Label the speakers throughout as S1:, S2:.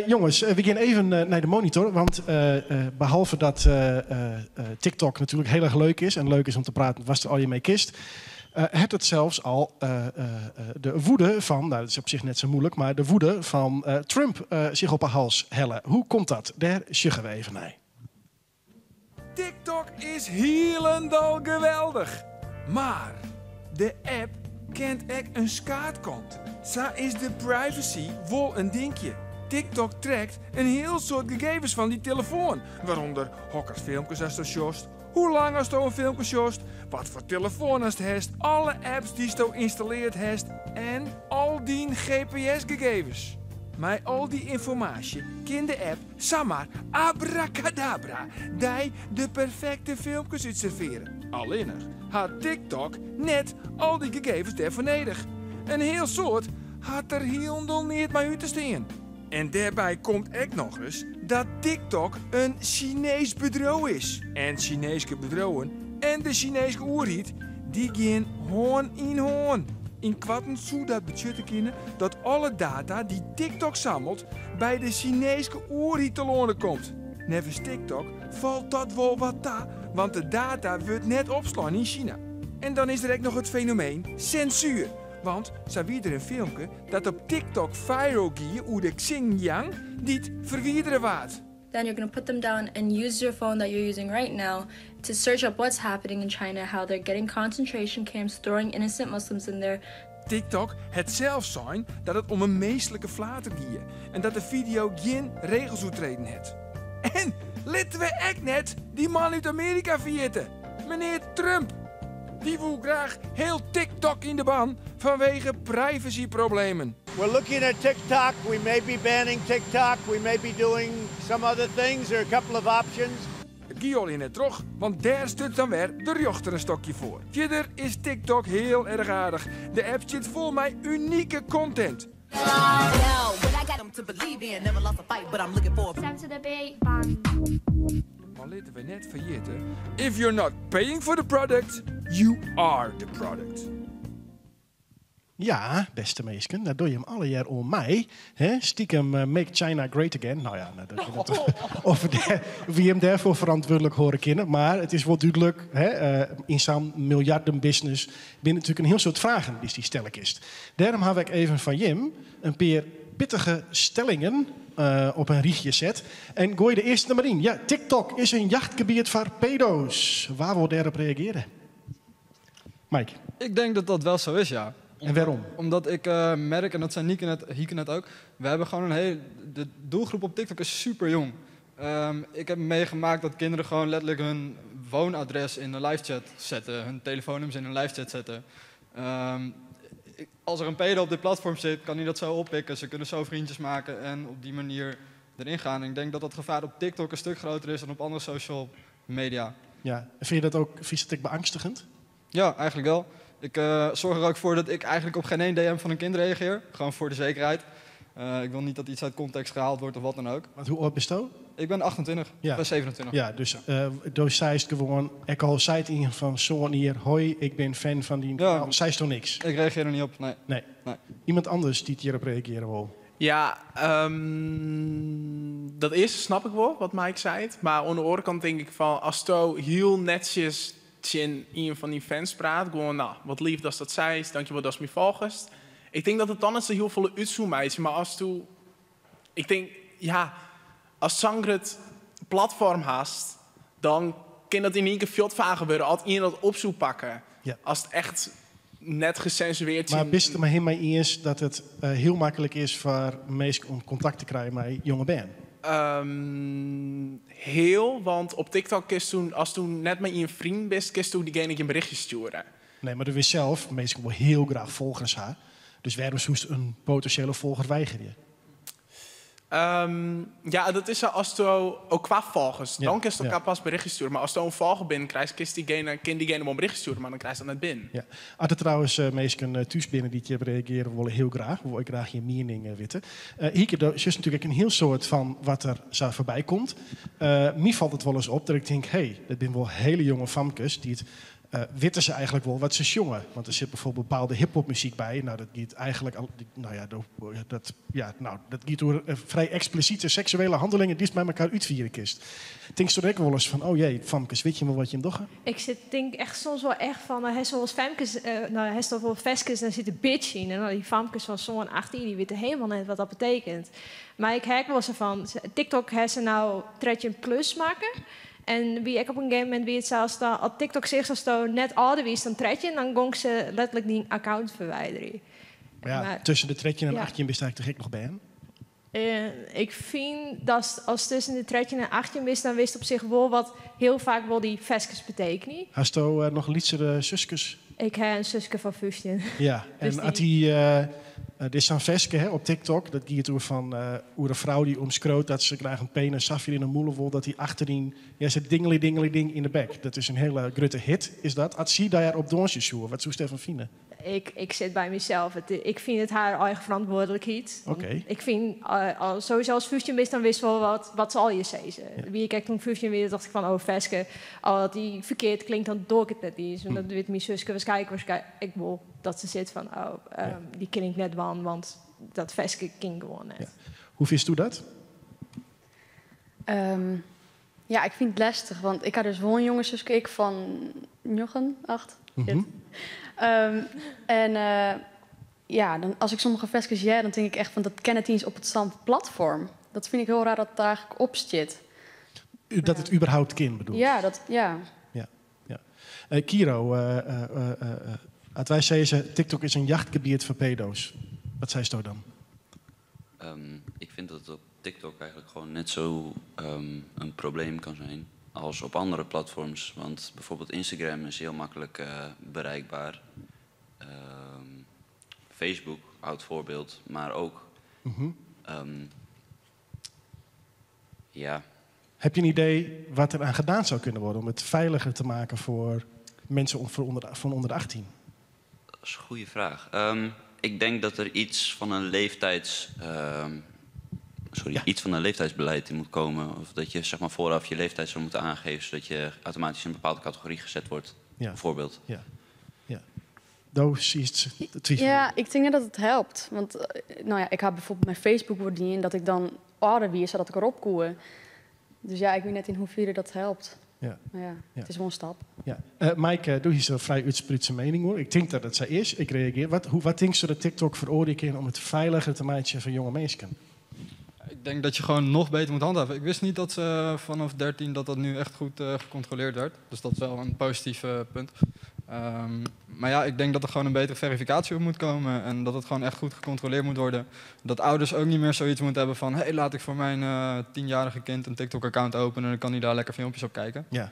S1: Jongens, we gaan even naar de monitor. Want behalve dat TikTok natuurlijk heel erg leuk is... en leuk is om te praten was er al je mee kist... het zelfs al de woede van... nou, dat is op zich net zo moeilijk... maar de woede van Trump zich op haar hals hellen. Hoe komt dat? Daar sjuggen we even naar.
S2: TikTok is helemaal geweldig. Maar de app kent ook een schaatkant. Zo is de privacy wel een dingetje. TikTok trekt een heel soort gegevens van die telefoon. Waaronder hokkers filmpjes als je sjost, hoe lang als je een filmpje sjost, wat voor telefoon als je hebt, alle apps die je geïnstalleerd hebt en al die GPS-gegevens. Met al die informatie kan de app zomaar abracadabra die de perfecte filmpjes uitserveren. Alleen had TikTok net al die gegevens daarvoor nodig. Een heel soort had er helemaal niet mee uit te staan. En daarbij komt ook nog eens dat TikTok een Chinees bedrijf is. En Chinese bedrijven en de Chinese oerhiet, die gaan hoorn in hoorn. In kwatten zou dat betekenen kunnen dat alle data die TikTok sammelt bij de Chinese oerhiet te lonen komt. Nevens TikTok valt dat wel wat ta, want de data wordt net opslaan in China. En dan is er ook nog het fenomeen censuur. Want zo wie er een filmpje dat op TikTok viral ging hoe de Xinjiang niet verwijderen waard.
S3: Then you're going to put them down and use your phone that you're using right now to search up what's happening in China, how they're getting concentration camps, throwing innocent Muslims in there.
S2: TikTok het zelf zijn dat het om een meestelijke flater ging en dat de video geen regels uitreden heeft. En laten we echt net die man uit Amerika vergeten, meneer Trump. Die wil graag heel TikTok in de ban vanwege privacyproblemen.
S4: We're looking at TikTok. We may be banning TikTok. We may be doing some other things. There are a couple of options.
S2: Giol in het trog, want daar stuurt dan weer de jochter een stokje voor. Verder is TikTok heel erg aardig. De app zit vol met unieke content. Maar laten we net vergeten. If you're not paying for the product, you are the product.
S1: Ja, beste meesken, dat doe je hem alle jaar om mij. Hè? Stiekem Make China Great Again. Nou ja, of wie hem daarvoor verantwoordelijk horen kennen. Maar het is wel duidelijk, in zo'n miljardenbusiness binnen natuurlijk een heel soort vragen die stellen kist. Daarom heb ik even van Jim een paar pittige stellingen op een rietje zet. En gooi de eerste maar in. Ja, TikTok is een jachtgebied voor pedo's. Waar wil daarop reageren? Mike?
S5: Ik denk dat dat wel zo is, ja.
S1: En waarom?
S5: Omdat ik merk, en dat zijn Hieke net ook, we hebben gewoon de doelgroep op TikTok is super jong. Ik heb meegemaakt dat kinderen gewoon letterlijk hun woonadres in een livechat zetten, hun telefoonnummers in een livechat zetten. Als er een pedo op dit platform zit, kan hij dat zo oppikken. Ze kunnen zo vriendjes maken en op die manier erin gaan. En ik denk dat dat gevaar op TikTok een stuk groter is dan op andere social media. Ja,
S1: vind je dat ook beangstigend?
S5: Ja, eigenlijk wel. Ik zorg er ook voor dat ik eigenlijk op geen één DM van een kind reageer. Gewoon voor de zekerheid. Ik wil niet dat iets uit context gehaald wordt of wat dan ook.
S1: Want hoe oud bent je?
S5: Ik ben 28, ik ben 27.
S1: Ja, dus zij is gewoon... Ik al zei het in van zo'n hier... Hoi, ik ben fan van die...
S5: Ja,
S1: zij is toch niks?
S5: Ik reageer er niet op, nee.
S1: Iemand anders die hierop reageren wil?
S6: Ja, dat eerste snap ik wel, wat Mike zei. Maar aan de andere kant denk ik van... Als je heel netjes... in een van die fans praat, gewoon, nou, wat lief dat dat zij is, dankjewel dat is mijn volgers. Ik denk dat het dan is een heel volle uitzoom is, maar als tu, ik denk, ja, als Sangret platform haast, dan kan dat in één keer veel vaker gebeuren, als iemand dat opzoek pakken. Ja. Als het echt net gecensureerd is.
S1: Maar bist er maar helemaal eens dat het heel makkelijk is voor mensen om contact te krijgen met jonge ben?
S6: Heel, want op TikTok als toen net met je vriend bent, kist toen diegene een berichtje sturen.
S1: Nee, maar er is zelf, mensen wil heel graag volgers hebben. Dus waarom zoest een potentiële volger weigeren?
S6: Ja, dat is als je ook qua volgers. Dan kun je elkaar pas berichtjes sturen. Maar als je een volger bent, kan diegene wel een berichtje sturen, maar dan krijg je dat net binnen. Ja.
S1: Als er trouwens mensen thuis binnen die je reageren willen heel graag, wil ik graag je mening weten. Hier is natuurlijk een heel soort van wat er zo voorbij komt. Mij valt het wel eens op dat ik denk, dat zijn wel hele jonge famkes die het weten ze eigenlijk wel wat ze jongen. Want er zit bijvoorbeeld bepaalde hiphopmuziek bij. Nou, dat gaat eigenlijk al, dat gaat door vrij expliciete seksuele handelingen die met elkaar uitvieren kist. Denk je er ook wel eens van, oh jee, famkes, weet je wel wat je hem doggen?
S7: Ik denk echt soms wel echt van, hij is zoals famkes, hij is toch wel veskes, dan zit een bitch in. En dan die famkes van zo'n 18, die weten helemaal net wat dat betekent. Maar ik herk wel eens van, TikTok heeft ze nou 13 plus maken. En wie ik op een gegeven moment wie het zelfs dan, als TikTok zich zo net ouder is dan 13, dan gong ze letterlijk die account verwijderen.
S1: Ja, maar, tussen de 13 en 18 bestaat ik toch ik nog bij hem?
S7: Ik vind dat als tussen de 13 en 18 wist, dan wist op zich wel wat heel vaak wel die veskes betekenen.
S1: Hast je nog lietsere zusjes?
S7: Ik heb een zusje van 15.
S1: Ja, en
S7: dus
S1: had dit is zo'n veske op TikTok. Dat gaat door van een vrouw die omschroot dat ze krijgt een penis safje in een moelenwol. Dat hij achterin zit ding in de bek. Dat is een hele grote hit, is dat. Had ze daar op donsjes zoeken? Wat zou Stefan vinden?
S7: Ik zit bij mezelf. Ik vind het haar eigen verantwoordelijkheid.
S1: Okay.
S7: Ik vind, sowieso als 15 is, dan wist wel wat zal je zeggen. Ja. Wie ik toen 15 weer dacht ik van, oh, veske. Als die verkeerd klinkt, dan doe ik het net niet. En dat weet mijn zusje waarschijnlijk. Ik wil dat ze zit van, die klinkt net wel, want dat veske klinkt gewoon net. Ja.
S1: Hoe vist u dat?
S8: Ja, ik vind het lastig, want ik had dus wel een jonge zusje, van 8. Dan, als ik sommige veskes dan denk ik echt van, dat ken het eens op hetzelfde platform. Dat vind ik heel raar dat het eigenlijk op zit.
S1: Dat het überhaupt kind bedoelt?
S8: Ja.
S1: Kiro, als wij zeggen TikTok is een jachtgebied voor pedo's. Wat zei je dan?
S9: Ik vind dat het op TikTok eigenlijk gewoon net zo een probleem kan zijn als op andere platforms. Want bijvoorbeeld Instagram is heel makkelijk bereikbaar. Facebook, oud voorbeeld, maar ook...
S1: Heb je een idee wat er aan gedaan zou kunnen worden om het veiliger te maken voor mensen van onder de 18?
S9: Dat is een goede vraag. Ik denk dat er iets van een iets van een leeftijdsbeleid in moet komen. Of dat je zeg maar vooraf je leeftijd zou moeten aangeven, zodat je automatisch in een bepaalde categorie gezet wordt.
S1: Ja.
S9: Bijvoorbeeld.
S1: Ja.
S8: Ja, ik denk dat het helpt. Want ik heb bijvoorbeeld mijn Facebook wordt niet in dat ik dan ouder weer, zodat ik erop koe. Dus ja, ik weet net in hoeverre dat helpt.
S1: Ja.
S8: Maar het is wel een stap.
S1: Ja. Mike, doe je zo'n vrij uitsprutse mening hoor. Ik denk dat het zo is. Ik reageer. Wat denk je dat TikTok veroordelen om het veiliger te maken voor jonge mensen?
S5: Ik denk dat je gewoon nog beter moet handhaven. Ik wist niet dat ze vanaf 13 dat nu echt goed gecontroleerd werd. Dus dat is wel een positief punt. Maar ja, ik denk dat er gewoon een betere verificatie op moet komen. En dat het gewoon echt goed gecontroleerd moet worden. Dat ouders ook niet meer zoiets moeten hebben van... hey, laat ik voor mijn 10-jarige kind een TikTok-account openen... en dan kan hij daar lekker filmpjes op kijken.
S1: Ja.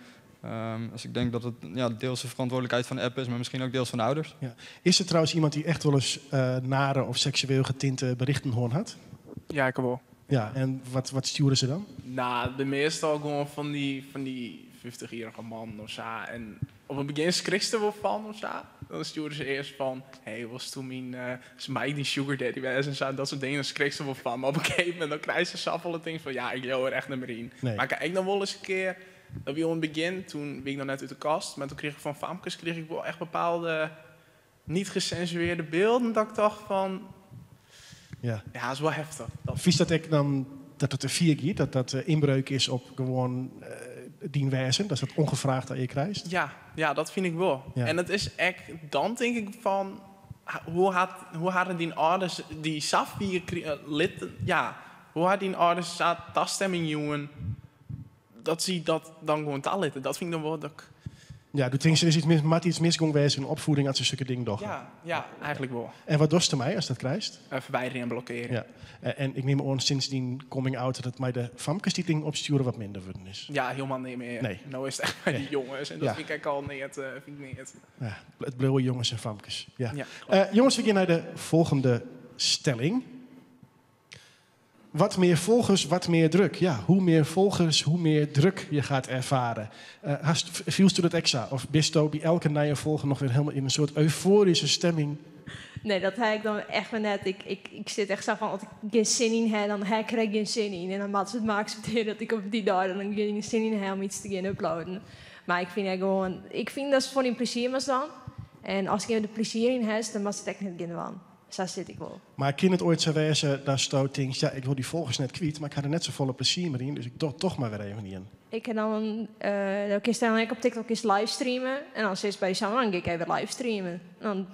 S5: Dus ik denk dat het deels de verantwoordelijkheid van de app is... maar misschien ook deels van de ouders.
S1: Ja. Is er trouwens iemand die echt wel eens nare of seksueel getinte berichten hoorn had?
S6: Ja, ik wel.
S1: Ja, en wat sturen ze dan?
S6: Nou, de meestal gewoon van die 50-jarige man of zo. En op het begin schrik ze wel van of zo. Dan sturen ze eerst van... hey, was toen mij die sugar daddy was en zo. Dat soort dingen, dan schrik ze wel van. Maar op een gegeven moment dan krijgen ze zelf al het ding van... ja, ik wil er echt niet meer in.
S1: Nee.
S6: Maar kijk, dan wel eens een keer... dat we in het begin, toen ben ik nog net uit de kast... maar toen kreeg ik van famkes wel echt bepaalde... niet gecensureerde beelden. Dat ik dacht van... ja, dat is wel heftig.
S1: Vies dat ik dan dat het een 4 gaat, dat inbreuk is op gewoon dienwijzen, dat is het ongevraagd dat je krijgt?
S6: Ja, dat vind ik wel. Ja. En het is echt, dan denk ik van, hoe hadden die ouders die Safie lid, hoe hadden die ouders dat stemming jongen, dat ze dat dan gewoon taal litten. Dat vind ik dan wel dat ik...
S1: Ja, du denkt er is iets misgong geweest in de opvoeding als ze stukken ding doch.
S6: Ja, eigenlijk wel.
S1: En wat dost er mij als dat krijgt?
S6: Verwijderen en blokkeren.
S1: Ja. En ik neem aan sindsdien coming out dat mij de famkes die ding opsturen wat minder worden is.
S6: Ja, helemaal niet meer.
S1: Nee.
S6: Nou is het echt bij die jongens. En dat vind ik al niet.
S1: Ja, het blauwe jongens en famkes. Ja. Jongens, we gaan naar de volgende stelling. Wat meer volgers, wat meer druk. Ja, hoe meer volgers, hoe meer druk je gaat ervaren. Vielst u dat extra? Of bist je bij elke nieuwe volger nog weer helemaal in een soort euforische stemming?
S7: Nee, dat heb ik dan echt maar net. Ik zit echt zo van, als ik geen zin in heb, dan krijg ik geen zin in. En dan maakt ze het maar accepteren dat ik op die dag dan geen zin in heb om iets te gaan uploaden. Maar ik vind dat ze voor een plezier was dan. En als ik er de plezier in heb, dan was het echt niet in van. Zo zit ik wel.
S1: Maar kan het ooit zo wezen dat je denkt, ja, ik wil die volgers net kwijt, maar ik had er net zo volle plezier meer in, dus ik doe het toch maar weer even in.
S7: Ik heb dan, ik op TikTok eens livestreamen. En dan zit bij die samen, dan ga ik even livestreamen.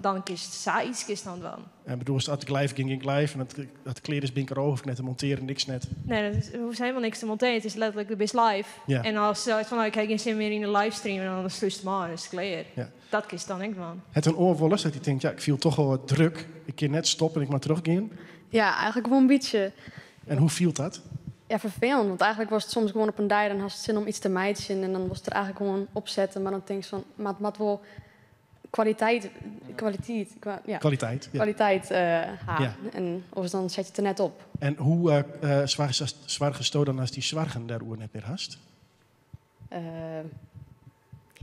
S7: Dan kiest ze iets dan wel.
S1: En bedoel, als ik live ging ik live en dat kleed is binker over, of net te monteren, niks net.
S7: Nee, dat hoeft helemaal niks te monteren. Het is letterlijk de best live.
S1: Ja.
S7: En als ik van, ik heb geen zin meer in de livestream, dan sluist het maar, dan is het klaar.
S1: Ja.
S7: Dat kiest dan ik man.
S1: Het een oorwollers dat hij denkt, ja, ik viel toch wel wat druk. Ik kan net stoppen en ik maar teruggaan.
S8: Ja, eigenlijk gewoon een beetje
S1: En hoe viel dat?
S8: ja, vervelend. Want eigenlijk was het soms gewoon op een dag, dan had het zin om iets te meiden. En dan was het er eigenlijk gewoon opzetten. Maar dan denk je van, maar het moet wel kwaliteit
S1: Ja.
S8: ha.
S1: Ja.
S8: En of dan zet je het er net op.
S1: En hoe zwaar gestoten als die zwargen daar oer net meer hast?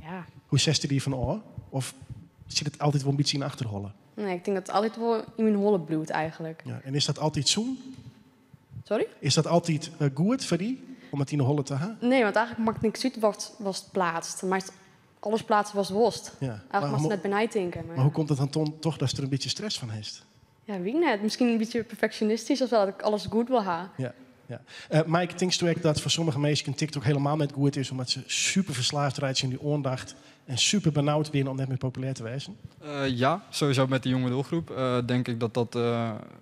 S8: Ja,
S1: Hoe zest die van oor? Of zit het altijd wel een beetje in achterhollen?
S8: nee, ik denk dat het altijd wel in mijn holle bloed eigenlijk.
S1: Ja. En is dat altijd zoen?
S8: Sorry?
S1: Is dat altijd goed voor die? Om het in de holle te hebben?
S8: Nee, want eigenlijk maakt niks uit wat was het plaatst. Maar alles plaatsen was worst.
S1: Ja.
S8: Eigenlijk was het net benij denken.
S1: Maar hoe komt het dan toch dat je er een beetje stress van heeft?
S8: Ja, wie net. Misschien een beetje perfectionistisch of wel, dat ik alles goed wil hebben.
S1: Ja. Ja. Mike, denkst du ook dat voor sommige mensen TikTok helemaal net goed is, omdat ze super verslaafd rijden in die aandacht en super benauwd binnen om net meer populair te wezen?
S5: Ja, sowieso met die jonge doelgroep denk ik dat dat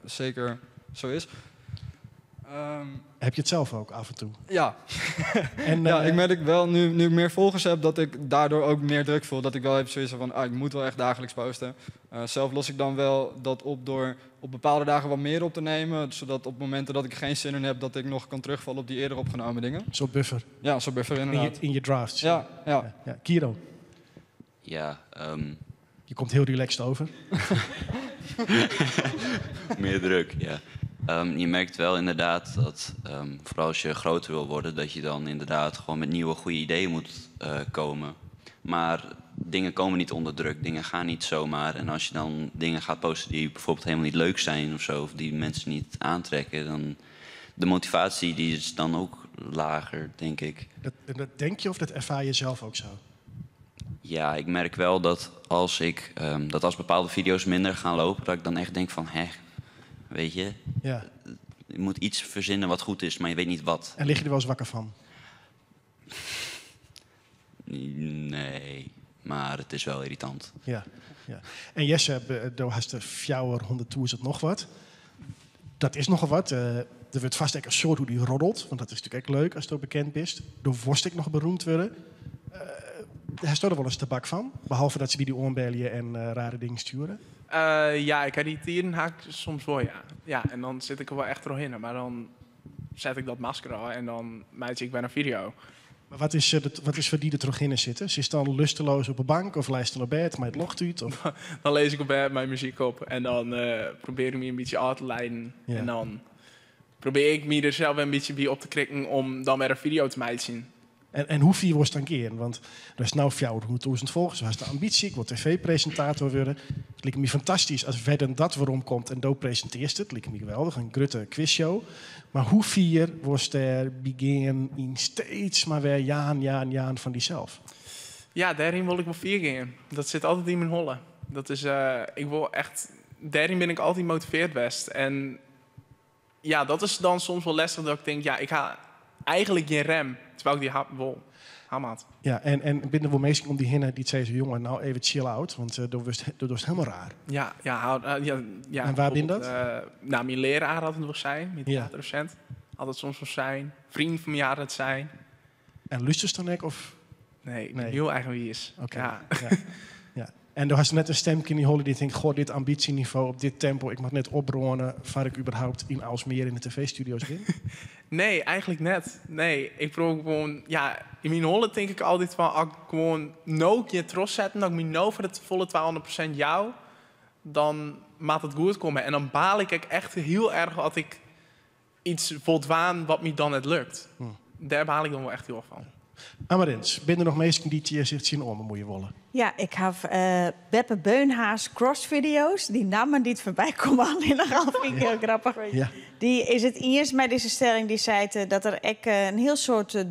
S5: zeker zo is.
S1: Heb je het zelf ook af en toe?
S5: Ja.
S1: En,
S5: ja, ik merk wel, nu ik meer volgers heb, dat ik daardoor ook meer druk voel. Dat ik wel even zoiets van, ik moet wel echt dagelijks posten. Zelf los ik dan wel dat op door op bepaalde dagen wat meer op te nemen. Zodat op momenten dat ik geen zin in heb, dat ik nog kan terugvallen op die eerder opgenomen dingen.
S1: Zo'n buffer.
S5: Ja, zo'n buffer inderdaad.
S1: In je drafts.
S5: Ja.
S1: Ja. Kiro,
S9: Ja,
S1: je komt heel relaxed over.
S9: meer druk, ja. Je merkt wel inderdaad dat, vooral als je groter wil worden, dat je dan inderdaad gewoon met nieuwe goede ideeën moet komen. Maar dingen komen niet onder druk, dingen gaan niet zomaar. En als je dan dingen gaat posten die bijvoorbeeld helemaal niet leuk zijn of zo, of die mensen niet aantrekken, dan de motivatie die is dan ook lager, denk ik.
S1: Dat denk je of dat ervaar je zelf ook zo?
S9: Ja, ik merk wel dat als bepaalde video's minder gaan lopen, dat ik dan echt denk van, weet je,
S1: Ja.
S9: je moet iets verzinnen wat goed is, maar je weet niet wat.
S1: En lig je er wel eens wakker van?
S9: Nee, maar het is wel irritant.
S1: Ja. En Jesse, daar hast de 400 tours het nog wat. Dat is nogal wat. Er wordt vast een soort hoe die roddelt, want dat is natuurlijk ook leuk als het ook bekend is. Door worst ik nog beroemd worden. Hij stond er wel eens tabak van, behalve dat ze die oorbellen en rare dingen sturen.
S6: Ja, ik heb die tierenhaak soms wel, ja. Ja, en dan zit ik er wel echt doorheen. Maar dan zet ik dat masker al en dan meid ik bij een video.
S1: Maar wat is voor die er terug in zitten? Ze is dan lusteloos op een bank of lijst naar bed, maar het logt uit? Of?
S6: Dan lees ik op bed mijn muziek op en dan probeer ik me een beetje uit te leiden.
S1: Ja.
S6: En dan probeer ik me er zelf een beetje bij op te krikken om dan weer een video te mij te zien.
S1: En hoe vier was het dan keer? Want er is nou 400.000 volgers. Er was de ambitie, ik wil tv-presentator worden. Het lijkt me fantastisch als Wedden dat waarom komt en dood presenteert het. Het lijkt me geweldig, een grutte quizshow. Maar hoe vier was er begin in steeds maar weer jaan van diezelf?
S6: Ja, daarin wil ik wel 4 gaan. Dat zit altijd in mijn holle. Dat is, ik wil echt, daarin ben ik altijd motiveerd best. En ja, dat is dan soms wel lastig dat ik denk, ja, ik ga eigenlijk geen rem. Terwijl ik die wel hamaat.
S1: Ja, en binnen wel mensen om die hinnen die zeggen, jongen, nou even chill out, want dat was helemaal raar.
S6: Ja.
S1: En waar ben dat?
S6: Nou, mijn leraar had het nog zijn, mijn
S1: Ja.
S6: theaterdocent had het soms nog zijn. Vriend van mij had het zijn.
S1: En lusters dan ook? Of?
S6: Nee,
S1: Nee.
S6: heel eigen wie is.
S1: Oké.
S6: Ja.
S1: Ja. En er was net een stemje in die holle die denkt, goh, dit ambitieniveau op dit tempo, ik mag net opbronen waar ik überhaupt in Aalsmeer in de tv-studio's ben.
S6: Nee, eigenlijk net. Nee, ik probeer gewoon... Ja, in mijn holle denk ik altijd van... Als ik gewoon nooit je trots zetten... dat ik me nou voor het volle 200% jou... dan maakt het goed komen. En dan baal ik echt heel erg... als ik iets voldwaan wat me dan net lukt. Daar baal ik dan wel echt heel erg van.
S1: Amarins, ben er nog mensen die zich zien om moet je wollen?
S10: Ja, ik heb Beppe Beunhaas cross-video's. Die namen die het voorbij komen alleen nog al. Vind ik heel grappig.
S1: Ja.
S10: Die is het eerst met deze stelling. Die zei dat er een heel soort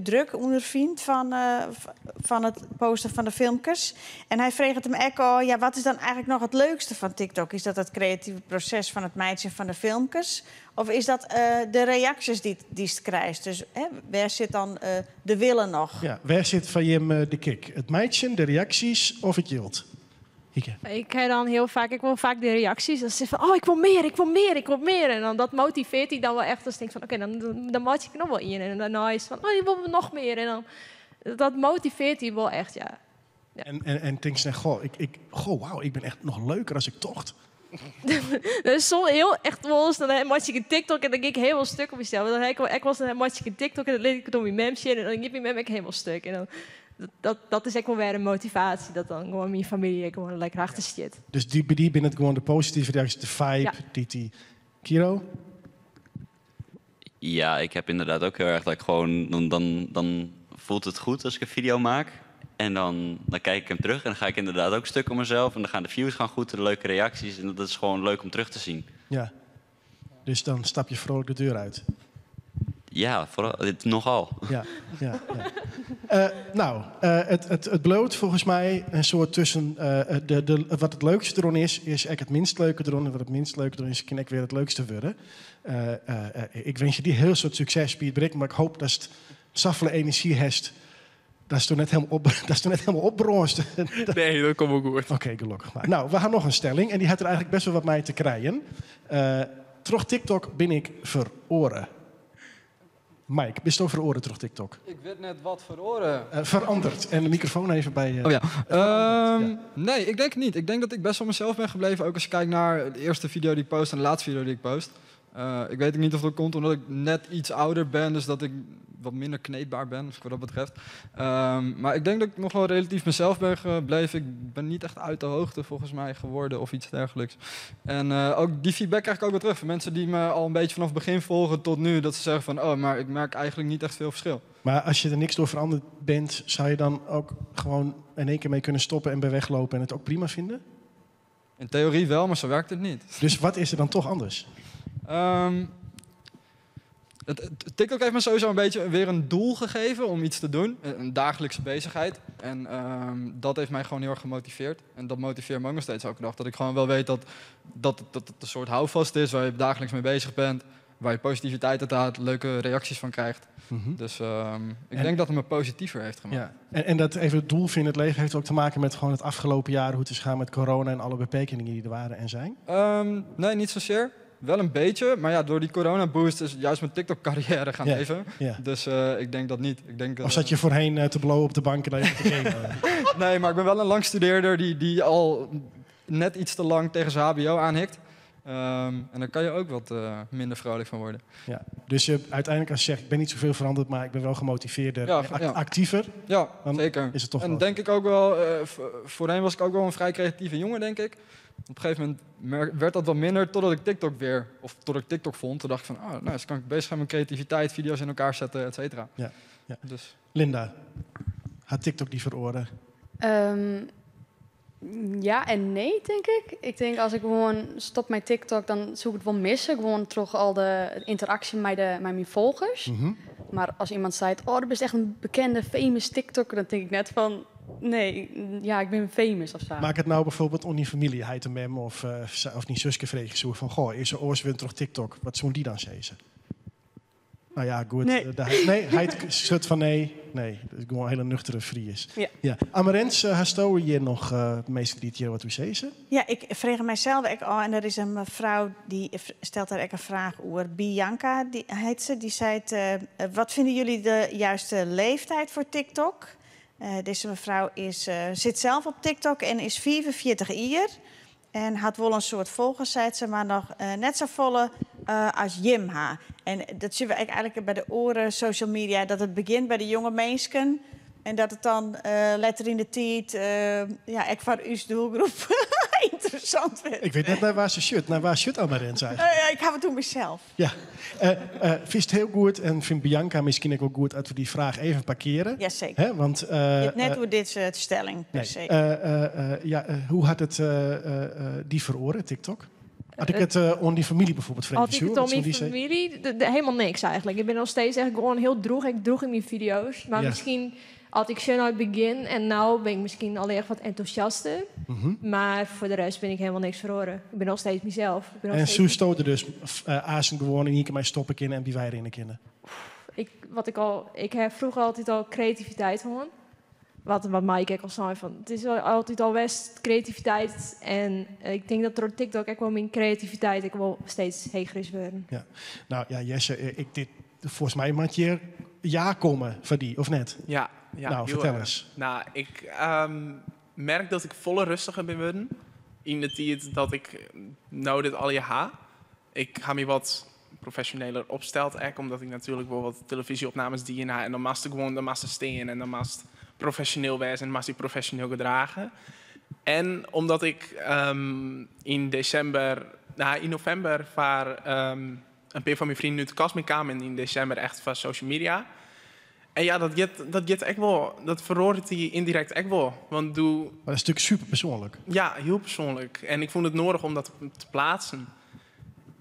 S10: druk ondervindt van het posten van de filmpjes. En hij vreeg het hem ook, ja, wat is dan eigenlijk nog het leukste van TikTok? Is dat het creatieve proces van het meidje van de filmpjes? Of is dat de reacties die ze krijgt? Dus waar zit dan de willen nog?
S1: Ja, waar zit van je de kick? Het meidje, de reacties of het yield? Hieke.
S7: Ik heb dan heel vaak, ik wil vaak de reacties. Dan zeg van, ik wil meer, ik wil meer, ik wil meer. En dan dat motiveert hij dan wel echt. Dus ik denk van, oké, dan maak ik nog wel in. En daarna is het van, je wil nog meer. En dan, dat motiveert hij wel echt, ja.
S1: En denk je, wauw, ik ben echt nog leuker als ik tocht.
S7: Dat is soms heel echt wel eens, dan maak ik een TikTok en dan ging ik helemaal stuk op mezelf. Dan heb ik was dan maak ik een TikTok en dan leed ik het om je memsje en dan geef je mem ik helemaal stuk. En dan, dat is echt wel weer een motivatie, dat dan gewoon mijn familie gewoon lekker achter zit.
S1: Dus die binnen het gewoon de positieve reacties, de vibe, die Kiro?
S9: Ja, ik heb inderdaad ook heel erg dat ik gewoon... Dan voelt het goed als ik een video maak. En dan kijk ik hem terug en dan ga ik inderdaad ook stuk om mezelf. En dan gaan de views goed, de leuke reacties. En dat is gewoon leuk om terug te zien.
S1: Ja, dus dan stap je vrolijk de deur uit.
S9: Ja, vooral, nogal.
S1: Ja. Het bloot volgens mij een soort tussen... wat het leukste erom is echt het minst leuke erom. En wat het minst leuke erom is, kan ik weer het leukste worden. Ik wens je die heel soort succes bij het bereiken. Maar ik hoop dat het zoveel energie heeft... Dat is toen net helemaal opbronst.
S6: Nee, dat komt ook goed.
S1: Oké, gelukkig maar. Nou, we gaan nog een stelling. En die had er eigenlijk best wel wat mee te krijgen. Terug TikTok ben ik veroren. Mike, bist je veroren terug TikTok?
S5: Ik weet net wat veroren.
S1: Veranderd. En de microfoon even bij...
S5: Nee, ik denk het niet. Ik denk dat ik best wel mezelf ben gebleven. Ook als je kijkt naar de eerste video die ik post en de laatste video die ik post. Ik weet ook niet of dat komt omdat ik net iets ouder ben. Dus dat ik wat minder kneedbaar ben, wat dat betreft. Maar ik denk dat ik nog wel relatief mezelf ben gebleven. Ik ben niet echt uit de hoogte volgens mij geworden of iets dergelijks. En ook die feedback krijg ik ook weer terug van mensen die me al een beetje vanaf het begin volgen tot nu. Dat ze zeggen van, maar ik merk eigenlijk niet echt veel verschil.
S1: Maar als je er niks door veranderd bent, zou je dan ook gewoon in één keer mee kunnen stoppen en bij weglopen en het ook prima vinden?
S5: In theorie wel, maar zo werkt het niet.
S1: Dus wat is er dan toch anders?
S5: TikTok heeft me sowieso een beetje weer een doel gegeven om iets te doen. Een dagelijkse bezigheid. En dat heeft mij gewoon heel erg gemotiveerd. En dat motiveert me ook nog steeds elke dag. Dat ik gewoon wel weet dat het een soort houvast is waar je dagelijks mee bezig bent. Waar je positiviteit uit haalt, leuke reacties van krijgt. Mm-hmm. Dus ik denk dat het me positiever heeft gemaakt.
S1: Ja. En dat even het doel vinden in het leven heeft ook te maken met gewoon het afgelopen jaar, hoe het is gaan met corona en alle beperkingen die er waren en zijn?
S5: Nee, niet zozeer. Wel een beetje, maar ja, door die coronaboost is juist mijn TikTok-carrière gaan leven. Yeah. Dus ik denk dat niet.
S1: Of zat je voorheen te blowen op de bank en even te gamen?
S5: Nee, maar ik ben wel een langstudeerder die al net iets te lang tegen zijn hbo aanhikt. En daar kan je ook wat minder vrolijk van worden.
S1: Ja. Dus uiteindelijk als je zegt, ik ben niet zoveel veranderd, maar ik ben wel gemotiveerder, actiever.
S5: Ja, zeker.
S1: Is het toch
S5: en
S1: wel.
S5: Denk ik ook wel, voorheen was ik ook wel een vrij creatieve jongen, denk ik. Op een gegeven moment werd dat wat minder totdat ik TikTok vond. Toen dacht ik van, nou, dus kan ik bezig zijn met creativiteit, video's in elkaar zetten, et cetera.
S1: Ja.
S5: Dus.
S1: Linda, had TikTok die veroren?
S8: Ja en nee, denk ik. Ik denk als ik gewoon stop met TikTok, dan zoek ik het wel missen. Gewoon terug al de interactie met mijn volgers. Mm-hmm. Maar als iemand zei, dat is echt een bekende, famous TikToker, dan denk ik net van, nee, ja, ik ben famous of zo.
S1: Maak het nou bijvoorbeeld on die familie, hij te mem of niet zuske vreeg zo van, goh, is er ooit weer terug TikTok? Wat zo'n die dan zeggen? Nou ja, goed.
S10: Nee.
S1: Hij schudt van nee. Nee, dat is gewoon een hele nuchtere Fries.
S10: Ja.
S1: Amarens, hast je hier nog het meeste dit jaar wat u zeggen?
S10: Ja, ik vreeg mijzelf ook al. En er is een mevrouw die stelt daar ook een vraag over. Bianca, die heet ze. Die zei, wat vinden jullie de juiste leeftijd voor TikTok? Deze mevrouw zit zelf op TikTok en is 44 jaar. En had wel een soort volgers, zei ze, maar nog net zo volle als Jimha. En dat zien we eigenlijk bij de oren social media, dat het begint bij de jonge mensen. En dat het dan letter in de tijd, ik voor uw doelgroep interessant vindt.
S1: Ik weet net naar waar shirt aan mijn rent zijn.
S10: Ik ga het doen mezelf.
S1: Ja. Vind het heel goed en vindt Bianca misschien ook wel goed dat we die vraag even parkeren?
S10: Jazeker.
S1: Hè, want,
S10: Je hebt net hoe dit is stelling, per se.
S1: hoe had het die veroren, TikTok? Had ik het om die familie bijvoorbeeld vreemd?
S7: Had ik het om mijn familie? Helemaal niks eigenlijk. Ik ben nog steeds echt gewoon heel droeg. Ik droeg in mijn video's. Maar misschien had ik zo naar het begin. En nu ben ik misschien al erg wat enthousiaster. Maar voor de rest ben ik helemaal niks verloren. Ik ben nog steeds mezelf.
S1: En zo stoten dus azen gewoon en hier kan mij stoppen kunnen en die wij erin kennen.
S7: Ik heb vroeger altijd al creativiteit gewoon. Wat Mike ook al zei, van, het is altijd al best creativiteit. En ik denk dat door TikTok ook wel mijn creativiteit ik wel steeds heger is worden.
S1: Ja. Nou ja, Jesse, volgens mij moet je ja komen van die, of net?
S6: Ja,
S1: nou, vertel eens.
S6: Nou, ik merk dat ik volle rustiger ben worden. In de tijd dat ik nou dit al je ha. Ik ga me wat professioneler opsteld, omdat ik natuurlijk wel wat televisieopnames die in ha. En dan moest ik gewoon, dan moest ik staan en dan moest professioneel wezen en moest ik professioneel gedragen. En omdat ik in november vaar een paar van mijn vrienden nu te kast mee kwamen en in december echt van social media. En ja, dat get echt wel, dat verhoort die indirect echt wel. Want
S1: maar dat is natuurlijk super persoonlijk.
S6: Ja, heel persoonlijk. En ik vond het nodig om dat te plaatsen.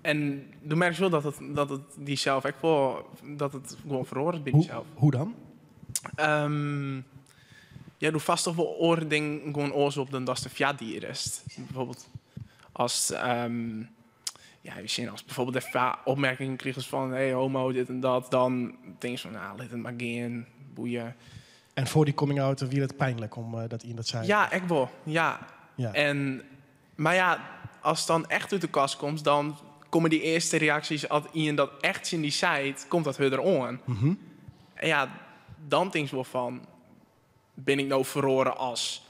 S6: En toen merk je wel dat het die zelf echt wel, dat het gewoon verhoort bij jezelf.
S1: Hoe dan?
S6: Ja, doe vast toch wel oren ding gewoon oors op dan dat de via die is. Bijvoorbeeld als als bijvoorbeeld even opmerkingen krijgen van hey, homo, dit en dat, dan denk je van, nou, laat het maar gaan, boeien.
S1: En voor die coming out wie het pijnlijk om dat iemand dat zei?
S6: Ja, echt wel. Ja. Maar ja, als het dan echt uit de kast komt, dan komen die eerste reacties als iemand dat echt in die site, komt dat weer erom. En ja, dan denk je wel van, ben ik nou verloren als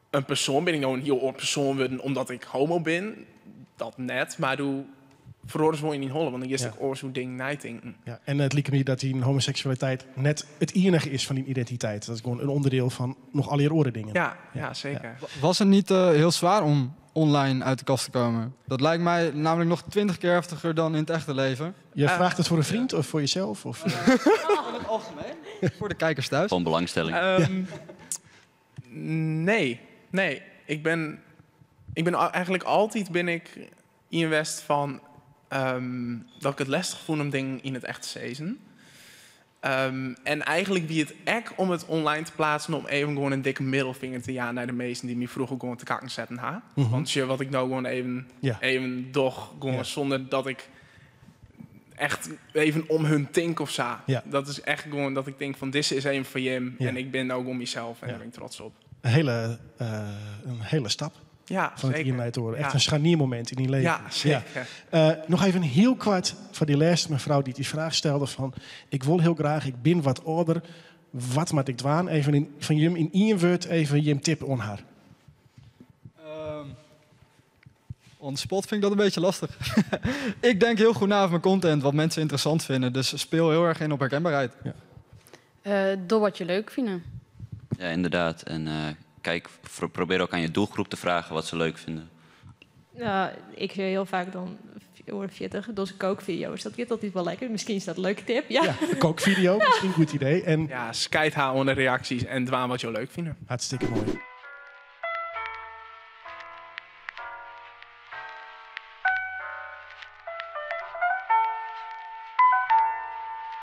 S6: een persoon? Ben ik nou een heel oud persoon worden omdat ik homo ben? Dat net, maar doe verloren ze gewoon niet hollen, want dan is ik zo'n ding denken.
S1: Ja, en het lijkt me dat die homoseksualiteit net het enige is van die identiteit. Dat is gewoon een onderdeel van nog al je andere dingen.
S6: Ja, zeker.
S5: Ja. Was het niet heel zwaar om online uit de kast te komen? Dat lijkt mij namelijk nog 20 keer heftiger dan in het echte leven.
S1: Je vraagt het voor een vriend of voor jezelf? Of,
S5: in het algemeen? Voor de kijkers thuis?
S9: Van belangstelling.
S6: Nee. Ik ben eigenlijk altijd in West van dat ik het lastig vond om dingen in het echt te zezen. En eigenlijk wie het echt om het online te plaatsen om even gewoon een dikke middelvinger te jagen naar de meesten die me vroeger gewoon te kakken zetten. Want wat ik nou gewoon even doch gewoon zonder dat ik echt even om hun denk of zo. Ja. Dat is echt gewoon dat ik denk van dit is even van je en ik ben nou gewoon mezelf en daar ben ik trots op.
S1: Een hele stap.
S6: Ja,
S1: van het
S6: zeker.
S1: te horen. Echt een scharniermoment in die leven.
S6: Ja, zeker.
S1: Nog even heel kort van die laatste mevrouw die die vraag stelde van ik wil heel graag, ik ben wat ouder, wat moet ik doen? Even van Jim in één woord even Jim tip on haar.
S5: On the spot vind ik dat een beetje lastig. Ik denk heel goed na over mijn content, wat mensen interessant vinden. Dus speel heel erg in op herkenbaarheid.
S8: Ja. Door wat je leuk vindt.
S9: Ja, inderdaad. En probeer ook aan je doelgroep te vragen wat ze leuk vinden.
S7: Ja, ik zie heel vaak dan dus kookvideo's. Dat wordt altijd wel lekker. Misschien is dat een leuke tip. Ja,
S1: een kookvideo, misschien een goed idee. En
S6: ja, skate haar onder reacties en dwaan wat je leuk vindt.
S1: Hartstikke mooi.